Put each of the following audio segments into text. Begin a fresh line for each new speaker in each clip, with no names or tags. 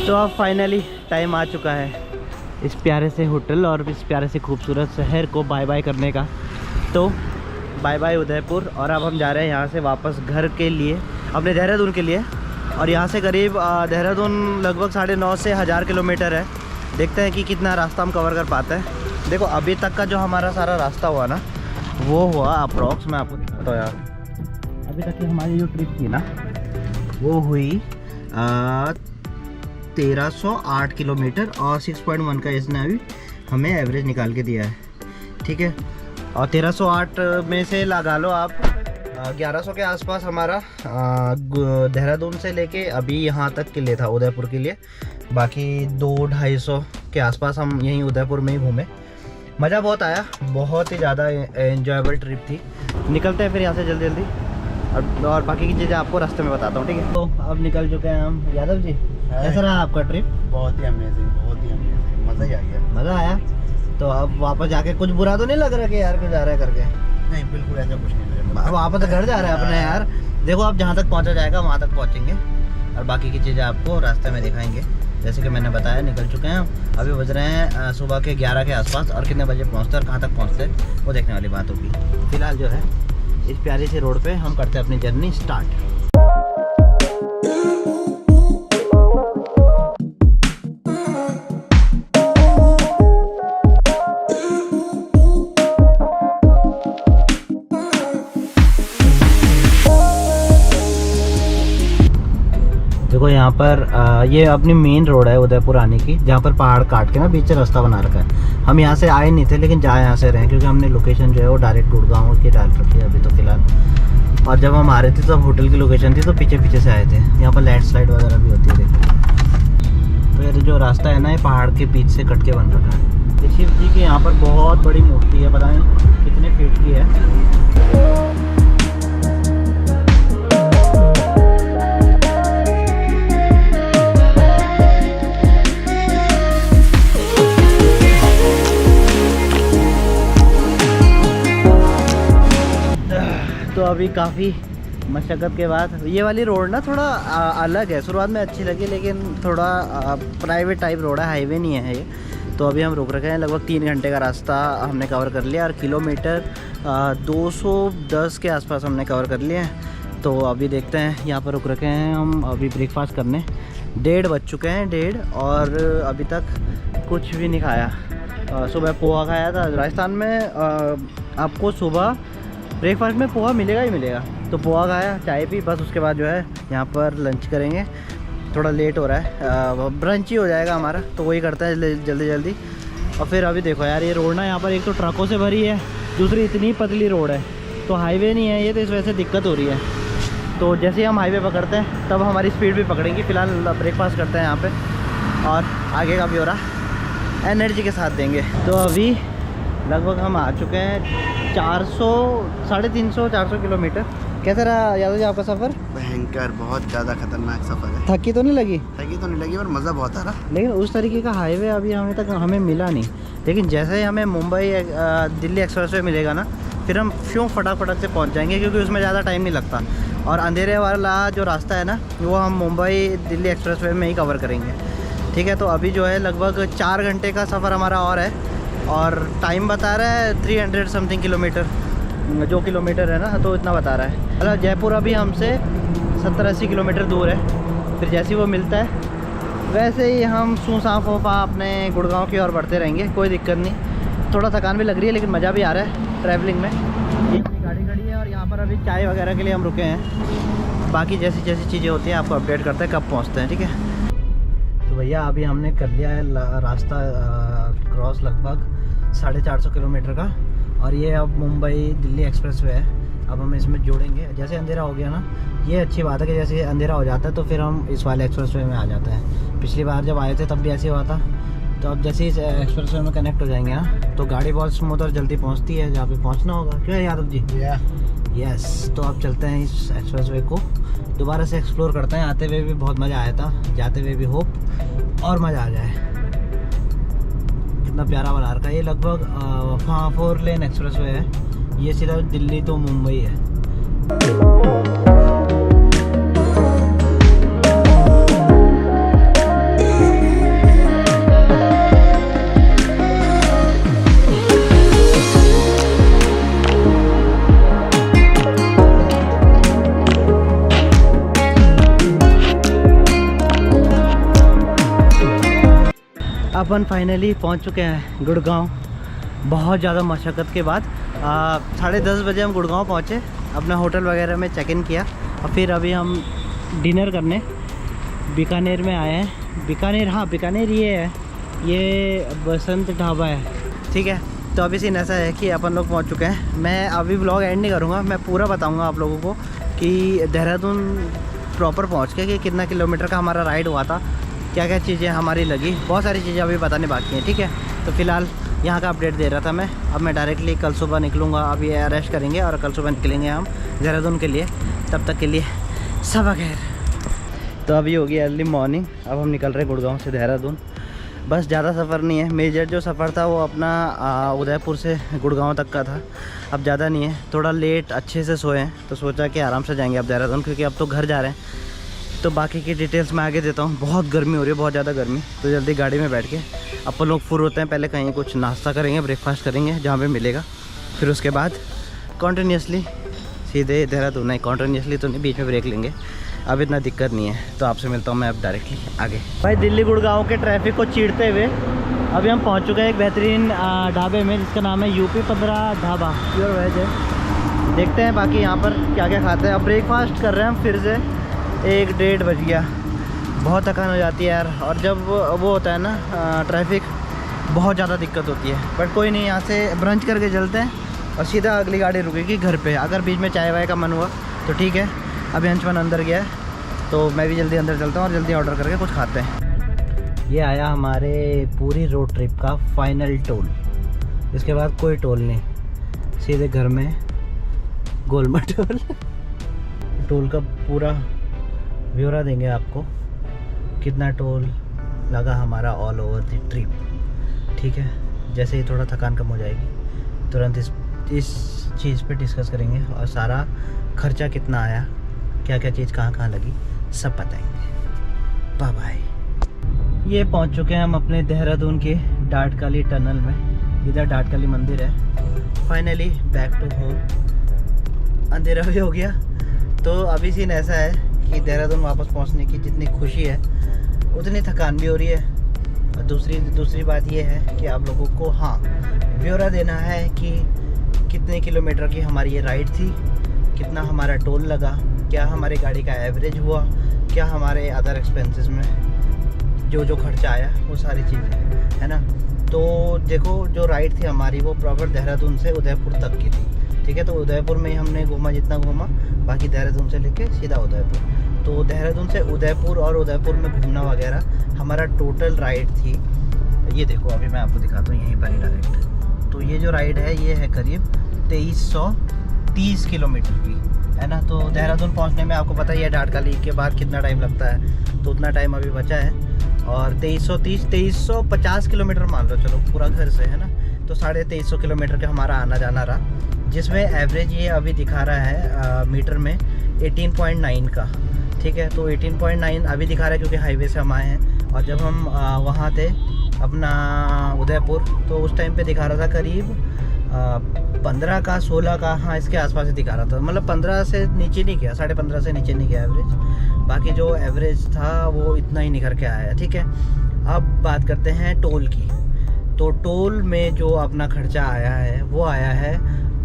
तो अब finally time आ चुका है इस प्यारे से होटल और इस प्यारे से खूबसूरत शहर को बाय बाय करने का। तो बाय बाय उदयपुर। और अब हम जा रहे हैं यहाँ से वापस घर के लिए, अपने देहरादून के लिए। और यहाँ से करीब देहरादून लगभग 9.5 से 1000 किलोमीटर है। देखते हैं कि कितना रास्ता हम कवर कर पाते हैं। देखो अभी तक का जो हमारा सारा रास्ता हुआ ना, वो हुआ अप्रॉक्स, मैं आपको दिखाता हूँ यार। अभी तक की हमारी जो ट्रिप थी ना, वो हुई 1308 किलोमीटर और 6.1 का इसने अभी हमें एवरेज निकाल के दिया है। ठीक है, और 1308 में से लगा लो आप 1100 के आसपास हमारा देहरादून से लेके अभी यहाँ तक के लिए था, उदयपुर के लिए। बाकी 200-250 के आसपास हम यहीं उदयपुर में ही घूमे। मज़ा बहुत आया, बहुत ही ज़्यादा एंजॉयबल ट्रिप थी। निकलते हैं फिर यहाँ से जल्दी जल्दी, और बाकी की चीज़ें आपको रास्ते में बताता हूँ। ठीक है, तो अब निकल चुके हैं हम। यादव जी, कैसा रहा आपका ट्रिप?
बहुत ही अमेजिंग, बहुत ही अमेजिंग, मज़ा ही आ गया।
मज़ा आया। तो अब वापस जाके कुछ बुरा तो नहीं लग रहा कि यार क्यों जा रहा है करके?
नहीं, बिल्कुल ऐसा कुछ नहीं लगा।
अब वापस घर जा रहे हैं अपने यार। देखो अब जहाँ तक पहुँचा जाएगा वहाँ तक पहुँचेंगे, और बाकी की चीज़ें आपको रास्ते में दिखाएंगे। जैसे कि मैंने बताया, निकल चुके हैं हम। अभी बज रहे हैं सुबह के 11 के आसपास, और कितने बजे पहुँचते हैं और कहाँ तक पहुँचते हैं वो देखने वाली बात होगी। फिलहाल जो है इस प्यारी सी रोड पे हम करते हैं अपनी जर्नी स्टार्ट। देखो यहाँ पर ये अपनी मेन रोड है उदयपुर आने की, जहाँ पर पहाड़ काट के ना बीच से रास्ता बना रखा है। हम यहाँ से आए नहीं थे, लेकिन जा यहाँ से रहे, क्योंकि हमने लोकेशन जो है वो डायरेक्ट गुड़गांव की डाल रखी है अभी तो फिलहाल। और जब हम आ रहे थे तब होटल की लोकेशन थी, तो पीछे पीछे से आए थे। यहाँ पर लैंडस्लाइड वगैरह भी होती है, देखो। तो ये जो रास्ता है ना, ये पहाड़ के बीच से कट के बन रखा है। शिव जी की यहाँ पर बहुत बड़ी मूर्ति है, पता नहीं कितने फीट की है। तो अभी काफ़ी मशक्क़त के बाद ये वाली रोड ना थोड़ा अलग है। शुरुआत में अच्छी लगी, लेकिन थोड़ा प्राइवेट टाइप रोड है, हाईवे नहीं है ये। तो अभी हम रुक रखे हैं। लगभग 3 घंटे का रास्ता हमने कवर कर लिया, और किलोमीटर 210 के आसपास हमने कवर कर लिए हैं। तो अभी देखते हैं, यहाँ पर रुक रखे हैं हम अभी ब्रेकफास्ट करने। 1:30 बज चुके हैं, 1:30, और अभी तक कुछ भी नहीं खाया। सुबह पोहा खाया था। राजस्थान में आपको सुबह ब्रेकफास्ट में पोहा मिलेगा ही मिलेगा, तो पोहा खाया, चाय पी, बस। उसके बाद जो है यहाँ पर लंच करेंगे। थोड़ा लेट हो रहा है, ब्रंच ही हो जाएगा हमारा, तो वही करते हैं जल्दी जल्दी। और फिर अभी देखो यार, ये रोड ना यहाँ पर एक तो ट्रकों से भरी है, दूसरी इतनी पतली रोड है, तो हाईवे नहीं है ये, तो इस वजह से दिक्कत हो रही है। तो जैसे ही हम हाईवे पकड़ते हैं तब हमारी स्पीड भी पकड़ेंगी। फ़िलहाल ब्रेकफास्ट करते हैं यहाँ पर, और आगे का भी हो रहा एनर्जी के साथ देंगे। तो अभी लगभग हम आ चुके हैं 350-400 किलोमीटर। कैसा रहा यादव जी आपका सफ़र?
भयंकर, बहुत ज़्यादा खतरनाक सफ़र है।
थकी तो नहीं लगी?
थकी तो नहीं लगी, पर मज़ा बहुत आ रहा।
लेकिन उस तरीके का हाईवे अभी हमें मिला नहीं। लेकिन जैसे ही हमें मुंबई दिल्ली एक्सप्रेसवे मिलेगा ना, फिर हम फटाफट से पहुंच जाएंगे, क्योंकि उसमें ज़्यादा टाइम नहीं लगता। और अंधेरे वाला जो रास्ता है ना, वो हम मुंबई दिल्ली एक्सप्रेसवे में ही कवर करेंगे। ठीक है, तो अभी जो है लगभग 4 घंटे का सफ़र हमारा और है, और टाइम बता रहा है 300 समथिंग किलोमीटर, जो किलोमीटर है ना, तो इतना बता रहा है। मतलब जयपुर अभी हमसे 70-80 किलोमीटर दूर है। फिर जैसे ही वो मिलता है वैसे ही हम सूसाफ होपा अपने गुड़गांव की ओर बढ़ते रहेंगे, कोई दिक्कत नहीं। थोड़ा थकान भी लग रही है, लेकिन मज़ा भी आ रहा है ट्रैवलिंग में। ये गाड़ी खड़ी है, और यहाँ पर अभी चाय वगैरह के लिए हम रुके हैं। बाकी जैसी जैसी चीज़ें होती हैं आपको अपडेट करते हैं कब पहुँचते हैं। ठीक है, तो भैया अभी हमने कर लिया है रास्ता क्रॉस लगभग 450 किलोमीटर का, और ये अब मुंबई दिल्ली एक्सप्रेसवे है। अब हम इसमें जोड़ेंगे। जैसे अंधेरा हो गया ना, ये अच्छी बात है कि जैसे अंधेरा हो जाता है तो फिर हम इस वाले एक्सप्रेसवे में आ जाते हैं। पिछली बार जब आए थे तब भी ऐसे हुआ था। तो अब जैसे इस एक्सप्रेसवे में कनेक्ट हो जाएंगे ना, तो गाड़ी बहुत स्मूथ और जल्दी पहुँचती है जहाँ पे पहुँचना होगा। क्यों है यादव जी? यस। तो अब चलते हैं इस एक्सप्रेसवे को दोबारा से एक्सप्लोर करते हैं। आते हुए भी बहुत मज़ा आया था, जाते हुए भी होप और मज़ा आ जाए। कितना प्यारा बना रखा है। ये लगभग 4 लेन एक्सप्रेसवे है। ये सीधा दिल्ली तो मुंबई है। अपन फाइनली पहुंच चुके हैं गुड़गांव। बहुत ज़्यादा मशक्क़त के बाद 10:30 बजे हम गुड़गांव पहुंचे, अपना होटल वगैरह में चेक इन किया और फिर अभी हम डिनर करने बीकानेर में आए हैं। बीकानेर, हाँ बीकानेर ये है, ये बसंत ढाबा है, ठीक है। तो अभी सीन ऐसा है कि अपन लोग पहुंच चुके हैं। मैं अभी व्लॉग एंड नहीं करूँगा, मैं पूरा बताऊँगा आप लोगों को कि देहरादून प्रॉपर पहुँच के कि कितना किलोमीटर का हमारा राइड हुआ था, क्या क्या चीज़ें हमारी लगी, बहुत सारी चीज़ें अभी बताने बाकी हैं, ठीक है। तो फिलहाल यहाँ का अपडेट दे रहा था मैं। अब मैं डायरेक्टली कल सुबह निकलूँगा, अभी अरेस्ट करेंगे और कल सुबह निकलेंगे हम देहरादून के लिए। तब तक के लिए सब खैर। तो अभी होगी अर्ली मॉर्निंग, अब हम निकल रहे हैं गुड़गांव से देहरादून। बस ज़्यादा सफ़र नहीं है, मेजर जो सफ़र था वो अपना उदयपुर से गुड़गांव तक का था, अब ज़्यादा नहीं है। थोड़ा लेट अच्छे से सोए हैं तो सोचा कि आराम से जाएंगे अब देहरादून, क्योंकि अब तो घर जा रहे हैं। तो बाकी की डिटेल्स मैं आगे देता हूँ। बहुत गर्मी हो रही है, बहुत ज़्यादा गर्मी, तो जल्दी गाड़ी में बैठ के अपन लोग फुर होते हैं। पहले कहीं कुछ नाश्ता करेंगे, ब्रेकफास्ट करेंगे जहाँ पे मिलेगा, फिर उसके बाद कॉन्टीन्यूसली सीधे देहरादून। नहीं कॉन्टीन्यूसली तो नहीं, बीच में ब्रेक लेंगे, अब इतना दिक्कत नहीं है। तो आपसे मिलता हूँ मैं अब डायरेक्टली आगे। भाई दिल्ली गुड़गांव के ट्रैफिक को चीरते हुए अभी हम पहुँच चुके हैं एक बेहतरीन ढाबे में जिसका नाम है UP 15 ढाबा, प्योर वेज है। देखते हैं बाकी यहाँ पर क्या क्या खाते हैं। अब ब्रेकफास्ट कर रहे हैं हम फिर से, 1-1:30 बज गया। बहुत थकान हो जाती है यार, और जब वो होता है ना ट्रैफिक, बहुत ज़्यादा दिक्कत होती है। बट कोई नहीं, यहाँ से ब्रंच करके चलते हैं और सीधा अगली गाड़ी रुकेगी घर पे। अगर बीच में चाय वाय का मन हुआ तो ठीक है। अभी अंशुमन अंदर गया है तो मैं भी जल्दी अंदर चलता हूँ और जल्दी ऑर्डर करके कुछ खाते हैं। ये आया हमारे पूरी रोड ट्रिप का फाइनल टोल। इसके बाद कोई टोल नहीं, सीधे घर में गोलमा टोल। टोल का पूरा ब्यौरा देंगे आपको, कितना टोल लगा हमारा ऑल ओवर द ट्रिप, ठीक है। जैसे ही थोड़ा थकान कम हो जाएगी तुरंत इस चीज़ पे डिस्कस करेंगे और सारा खर्चा कितना आया, क्या क्या चीज़ कहाँ कहाँ लगी, सब बताएंगे। Bye bye. ये पहुँच चुके हैं हम अपने देहरादून के डाटकाली टनल में। इधर डाटकाली मंदिर है। Finally back to home. अंधेरा भी हो गया, तो अभी सीन ऐसा है कि देहरादून वापस पहुंचने की जितनी खुशी है उतनी थकान भी हो रही है। और दूसरी बात ये है कि आप लोगों को हाँ ब्यौरा देना है कि कितने किलोमीटर की हमारी ये राइड थी, कितना हमारा टोल लगा, क्या हमारी गाड़ी का एवरेज हुआ, क्या हमारे अदर एक्सपेंसेस में जो खर्चा आया, वो सारी चीज़ें है ना। तो देखो जो राइड थी हमारी वो प्रॉपर देहरादून से उदयपुर तक की थी, ठीक है। तो उदयपुर में ही हमने घूमा जितना घूमा, बाकी देहरादून से लेके सीधा उदयपुर। तो देहरादून से उदयपुर और उदयपुर में घूमना वगैरह हमारा टोटल राइड थी। ये देखो अभी मैं आपको दिखाता हूँ यहीं पर ही डायरेक्ट। तो ये जो राइड है ये है करीब 2330 किलोमीटर की, है ना। तो देहरादून पहुंचने में आपको पता ही है डाटकाली के बाद कितना टाइम लगता है, तो उतना टाइम अभी बचा है। और 2350 किलोमीटर मान लो, चलो पूरा घर से, है ना। तो 2350 किलोमीटर का हमारा आना जाना रहा, जिसमें एवरेज ये अभी दिखा रहा है मीटर में 18.9 का, ठीक है। तो 18.9 अभी दिखा रहा है क्योंकि हाईवे से हम आए हैं। और जब हम वहाँ थे अपना उदयपुर, तो उस टाइम पे दिखा रहा था करीब 15 का 16 का, हाँ इसके आसपास ही दिखा रहा था। मतलब 15 से नीचे नहीं गया, 15.5 से नीचे नहीं गया एवरेज। बाकी जो एवरेज था वो इतना ही निकल के आया, ठीक है। अब बात करते हैं टोल की। तो टोल में जो अपना खर्चा आया है वो आया है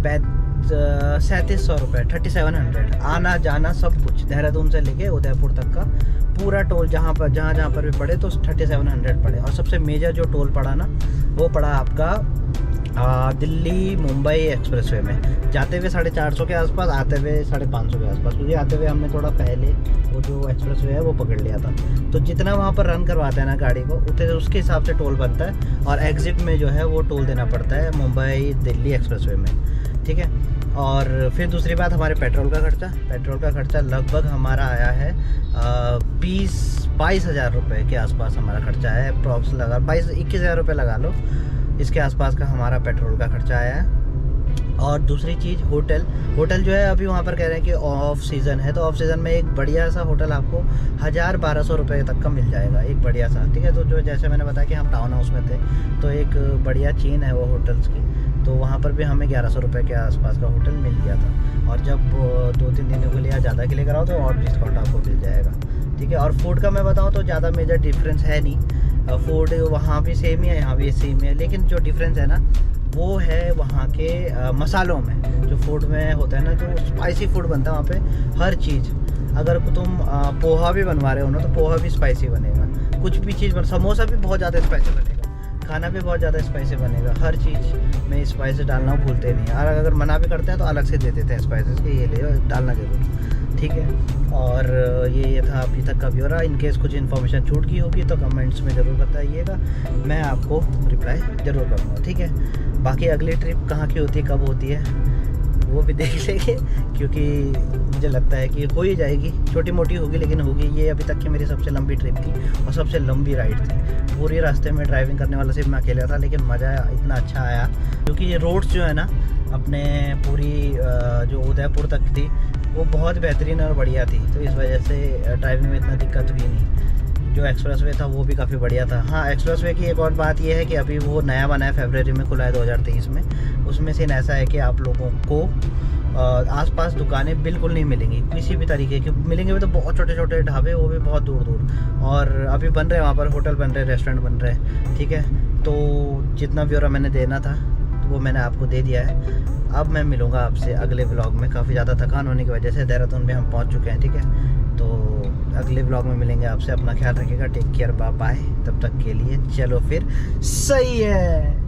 3700 रुपये, 3700। आना जाना सब कुछ देहरादून से लेके उदयपुर तक का पूरा टोल जहाँ पर भी पड़े तो 3700 पड़े। और सबसे मेजर जो टोल पड़ा ना वो पड़ा आपका दिल्ली मुंबई एक्सप्रेसवे में। जाते हुए 450 के आसपास, आते हुए 550 के आसपास, क्योंकि आते हुए हमने थोड़ा पहले वो जो एक्सप्रेसवे है वो पकड़ लिया था। तो जितना वहाँ पर रन करवाते हैं ना गाड़ी को, उतने उसके हिसाब से टोल बनता है। और एग्जिट में जो है वो टोल देना पड़ता है मुंबई दिल्ली एक्सप्रेसवे में, ठीक है। और फिर दूसरी बात हमारे पेट्रोल का खर्चा लगभग हमारा आया है 22 हज़ार रुपये के आसपास हमारा खर्चा है। अप्रॉक्स लगा 21 हज़ार रुपये लगा लो, इसके आसपास का हमारा पेट्रोल का खर्चा आया है। और दूसरी चीज़ होटल जो है अभी वहाँ पर कह रहे हैं कि ऑफ सीज़न है, तो ऑफ सीज़न में एक बढ़िया सा होटल आपको 1000-1200 रुपये तक का मिल जाएगा, एक बढ़िया सा, ठीक है। तो जो जैसे मैंने बताया कि हम टाउन हाउस में थे, तो एक बढ़िया चेन है वो होटल्स की, तो वहाँ पर भी हमें 1100 रुपये के आसपास का होटल मिल गया था। और जब 2-3 दिनों के लिए या ज़्यादा के लिए कराओ तो और डिस्काउंट आपको मिल जाएगा, ठीक है। और फूड का मैं बताऊँ तो ज़्यादा मेजर डिफरेंस है नहीं, फूड वहाँ भी सेम ही है, यहाँ भी सेम ही है, लेकिन जो डिफरेंस है ना वो है वहाँ के मसालों में। जो फूड में होता है ना, जो स्पाइसी फूड बनता है वहाँ पे हर चीज़। अगर तुम पोहा भी बनवा रहे हो ना तो पोहा भी स्पाइसी बनेगा, कुछ भी चीज़ समोसा भी बहुत ज़्यादा स्पाइसी बनेगा, खाना भी बहुत ज़्यादा स्पाइसी बनेगा, हर चीज़ में स्पाइसेस डालना भूलते नहीं। और अगर मना भी करते हैं तो अलग से दे देते हैं स्पाइसेस के, ये ले डालना जरूर, ठीक है। और ये था अभी तक का ब्यौरा। इनकेस कुछ इन्फॉर्मेशन छूट गई होगी तो कमेंट्स में ज़रूर बताइएगा, मैं आपको रिप्लाई ज़रूर करूँगा, ठीक है। बाकी अगली ट्रिप कहाँ की होती है, कब होती है, वो भी देख लेंगे, क्योंकि मुझे लगता है कि हो ही जाएगी, छोटी मोटी होगी लेकिन होगी। ये अभी तक की मेरी सबसे लंबी ट्रिप थी और सबसे लंबी राइड थी। पूरी रास्ते में ड्राइविंग करने वाला सिर्फ मैं अकेला था, लेकिन मज़ा इतना अच्छा आया क्योंकि ये रोड्स जो है ना अपने पूरी जो उदयपुर तक थी वो बहुत बेहतरीन और बढ़िया थी, तो इस वजह से ड्राइविंग में इतना दिक्कत हुई नहीं। जो एक्सप्रेसवे था वो भी काफ़ी बढ़िया था। हाँ, एक्सप्रेसवे की एक और बात ये है कि अभी वो नया बना है, फरवरी में खुला है 2023 में। उसमें सीन ऐसा है कि आप लोगों को आसपास दुकानें बिल्कुल नहीं मिलेंगी किसी भी तरीके की, मिलेंगे भी तो बहुत छोटे छोटे ढाबे, वो भी बहुत दूर दूर। और अभी बन रहे हैं वहाँ पर होटल बन रहे हैं, रेस्टोरेंट बन रहे हैं, ठीक है। तो जितना ब्यौरा मैंने देना था तो वो मैंने आपको दे दिया है। अब मैं मिलूँगा आपसे अगले व्लॉग में। काफ़ी ज़्यादा थकान होने की वजह से देहरादून में हम पहुँच चुके हैं, ठीक है। तो अगले व्लॉग में मिलेंगे आपसे, अपना ख्याल रखिएगा, टेक केयर, बाय बाय। तब तक के लिए चलो फिर, सही है।